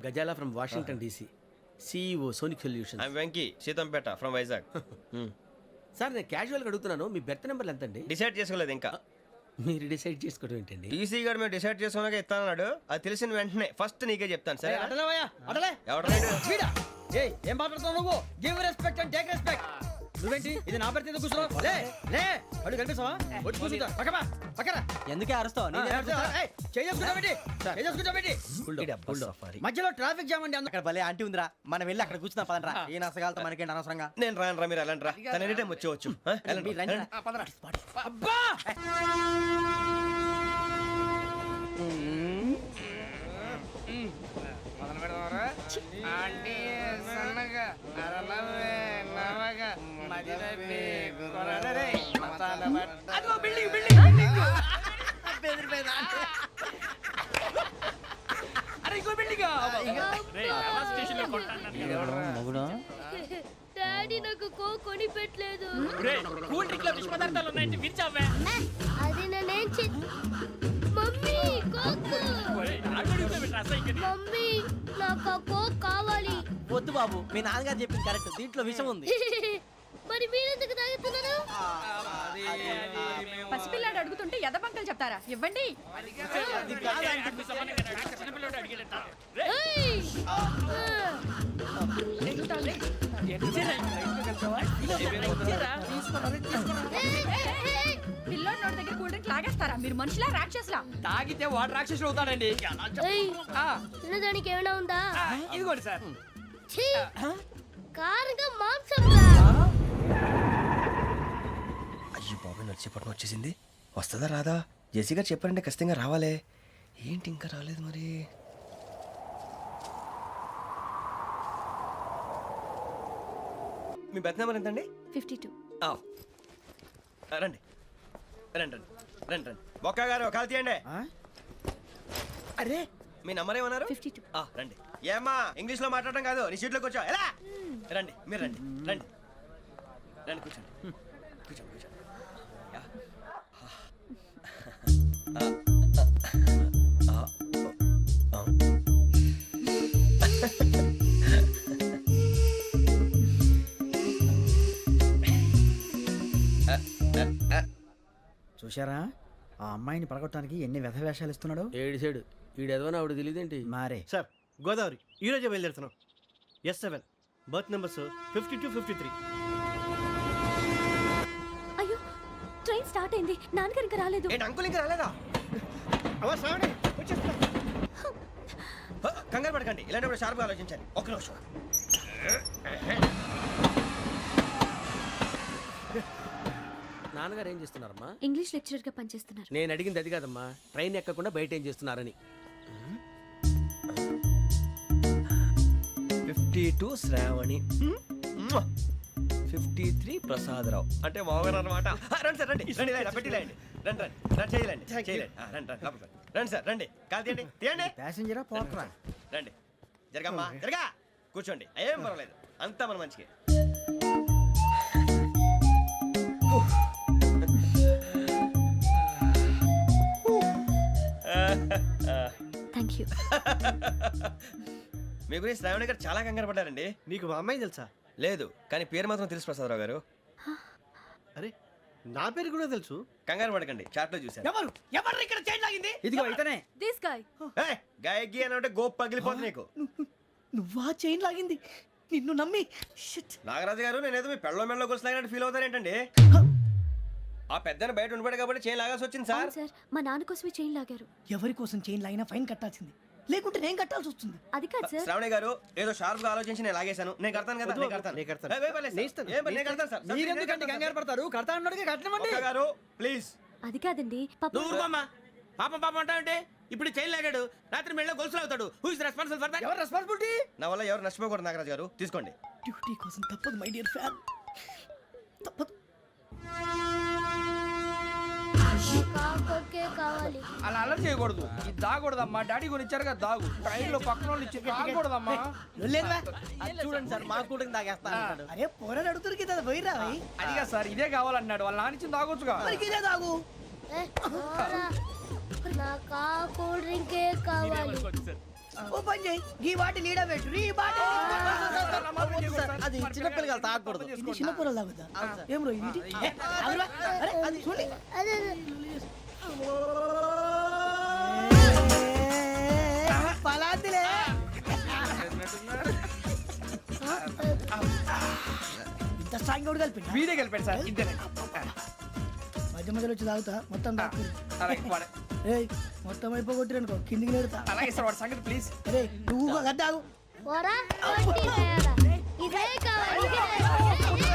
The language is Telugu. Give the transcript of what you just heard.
Ghazala from Washington DC, CEO sonic solution. I'm Venky Seethampeta from Vizag. Sir నేను క్యాజువల్గా అడుగుతున్నాను, మీ బెర్త్ నెంబర్లు ఎంత అండి? డిసైడ్ చేసుకోలేదు ఇంకా. మీరు డిసైడ్ చేసుకోవడం ఏంటండి? టీసీ గారు మేము డిసైడ్ చేసుకున్నాక ఇస్తానన్నాడు. అది తెలిసిన వెంటనే ఫస్ట్ నీకే చెప్తాను. సరే ఎవడ ఏం మాట్లాడుతున్నావు నువ్వు? Give respect and take respect. నువ్వేంటి ఇది నా పరిస్థితి కూర్చున్నావు? లే లే అడుగు కనిపిస్తావా? వచ్చి కూర్చుంటా పక్కమా పక్కరా. ఎందుకే అరుస్తావు? మధ్యలో ట్రాఫిక్ జామ్ అండి. అక్కడ భలే ఆంటీ ఉందిరా, మనం వెళ్ళి అక్కడ కూర్చున్నా పదనరా. ఏ నసగాలతో మనకేంటి అనవసరంగా. నేను రాను రా, మీరు వెళ్ళండి రా. తన ఎనీ టైం వచ్చేవచ్చు. అబ్బా డాడీ నాకు కోక్ కొని పెట్టలేదు. అది నేనేం మమ్మీ కోక్. మమ్మీ నాకు ఆ కోక్ కావాలి. వద్దు బాబు, మీ నాన్నగారు చెప్పింది కరెక్ట్, దీంట్లో విషయం ఉంది. మరి మీరెందుకు తాగుతున్నారు? పసిపిల్లాడు అడుగుతుంటే ఎదబంకలు చెప్తారా? ఇవ్వండి. పిల్లోడి నోటి దగ్గర కూల్ డ్రింక్ లాగేస్తారా? మీరు మనుషులా రాక్షసులా? తాగితే వాడు రాక్షసుడు అవుతాడండి. తినడానికి ఏమైనా ఉందా? ఇదిగోండి సార్. కారంగా మాంసం. అయ్యో బాబు, నడిచేపట్నం వచ్చేసింది. వస్తుందా రాదా? జెసి గారు చెప్పారంటే ఖచ్చితంగా రావాలే. ఏంటి ఇంకా రాలేదు మరి? మీ బెత్ నెంబర్ ఎంతండి? 52. రండి రండి రండి రండి రండి. బొక్క గారు కాల్ తీయండి. అరే మీ నంబర్ ఏమన్నారు? 52. రండి. ఏమ్మా ఇంగ్లీష్ లో మాట్లాడడం కాదు, నీ సీట్లోకి వచ్చా. ఎలా రండి, మీరు రండి రండి రండి, కూర్చోండి కూర్చోండి కూర్చోండి. చూశారా ఆ అమ్మాయిని పడగొట్టడానికి ఎన్ని వ్యధ వేషాలు ఇస్తున్నాడు? ఏడు సైడు ఈడు ఎదవని ఆవిడ తెలియదేంటి? మారే సార్ గోదావరి ఈ రోజే బయలుదేరుతున్నాం. S7 berth numbers 52, 53. అయ్యో ట్రైన్ స్టార్ట్ అయింది, నాన్నగారు ఇంకా రాలేదు. ఏంటి అంకుల్ ఇంకా రాలేదా? కంగారు పడకండి, ఇలాంటప్పుడు షార్ప్గా ఆలోచించండి. ఒక్క నిమిషం. నాన్నగారు ఏం చేస్తున్నారమ్మా? ఇంగ్లీష్ లెక్చరర్ గా పనిచేస్తున్నారు. నేను అడిగింది అది కాదమ్మా, ట్రైన్ ఎక్కకుండా బయట ఏం చేస్తున్నారని. 52 శ్రావణి, 53 ప్రసాదరావు అంటే మామగారు అనమాట. రండి సార్, రండి రండి, పెట్టి లేండి. రండి రండి రండి, చేయలేండి చేయలేండి. రండి రండి లోపలికి రండి సార్, రండి. కాల్ తీయండి తీయండి. ప్యాసింజరా పోట్రా. రండి, జరగమ్మా జరగా, కూర్చోండి. ఏం పర్వాలేదు, అంతా మన మంచికి. Thank you. మీ గురించి శ్రావణి గారు చాలా కంగారు పడ్డారండి. నీకు మా అమ్మాయి తెలుసా? లేదు, కానీ పేరు మాత్రం తెలుసు ప్రసాదరావు గారు. అరే నా పేరు కూడా తెలుసు. కంగారు పడకండి, చాట్ లో చూసాను. ఎవరు ఎవరు ఇక్కడ చైన్ లాగింది? ఇదిగో ఇతనే. This guy. గాయకి అని అంటే గోప్ పగిలిపోతుంది నీకు. నువ్వా చైన్ లాగింది? నిన్ను నమ్మి. నాగరాజు గారు, నేనేదో మీ పెళ్ళ మెళ్ళలో గురిసిలాగినట్టు ఫీల్ అవుతారేంటండి? ఆ పెద్దని బయట ఉండిపోయాడు కాబట్టి చైన్ లాగాల్సి వచ్చింది సార్. సార్ మా నాన్న కోసమే చైన్ లాగారు. ఎవరి కోసం చైన్ లాగినా ఫైన్ కట్టాల్సింది, లేకుంటే నేను కట్టాల్సి వస్తుంది. అది కాదు సార్. శ్రావణి గారు ఏదో షార్ప్ గా ఆలోచించి నేను లాగేశాను. నేను కడతాను కదా, నేను కడతాను. నేను కడతాను సార్. మీరెందుకంటే కంగారు పడతారు? కడతా అన్నాడుగా కట్టమండి. గారు ప్లీజ్. అది కాదండి ఊరుకోమ్మా, పాపం పాపం అంటావంటే. ఇప్పుడు చైన్ లాగాడు, రాత్రి మెళ్ళ గొలుసులు అవుతాడు. Who is responsible for that? ఎవరు రెస్పాన్సిబిలిటీ? నా వల్ల ఎవరు నష్టపోకూడదు నాగరాజు గారు, తీసుకోండి. డ్యూటీ కోసం తప్పదు మై డియర్ ఫ్యాన్, తప్పదు. కావాలి. అలా అలర్ట్ చేయకూడదు. ఇది దాగకూడదమ్మా. డాడీ కొని ఇచ్చారు కదా దాగు. ట్రైన్ లో పక్కన వాళ్ళు ఇచ్చి దాగకూడదమ్మా. చూడండి సార్, మా కూడా తాగేస్తా. అరే పోరాడు అడుగుతారు కదా, పోయిరా. అదిగా సార్, ఇదే కావాలన్నాడు. వాళ్ళ నానిచ్చింది తాగొచ్చుగా. ఇదే తాగు. నాకు కూల్ డ్రింకే కావాలి. ఓ పని చేయి ఈ బాటి లీడ పెట్టు ఈ బాటి అది చిన్నపిల్లలు తాగకూడదు ఇది చిన్నపిల్లలు తాగుతా ఏం రో ఇది అరే అది చూడండి పలాతిలే ఇంత స్ట్రాంగ్ కూడా కలిపి వీడే కలిపాడు సార్ ఇద్దరే మధ్య మధ్యలో వచ్చి తాగుతా మొత్తం తాగు అలాగే వాడు- రేయ్ మొత్తం అయిపోగొట్టిరనుకో కిందికి నేడుతా అలాగే సార్ వాడు సంగతి ప్లీజ్ రే నువ్వు గద్దాగు పోరా, కొట్టి తయారా. ఇదే కావాలి, ఇదే.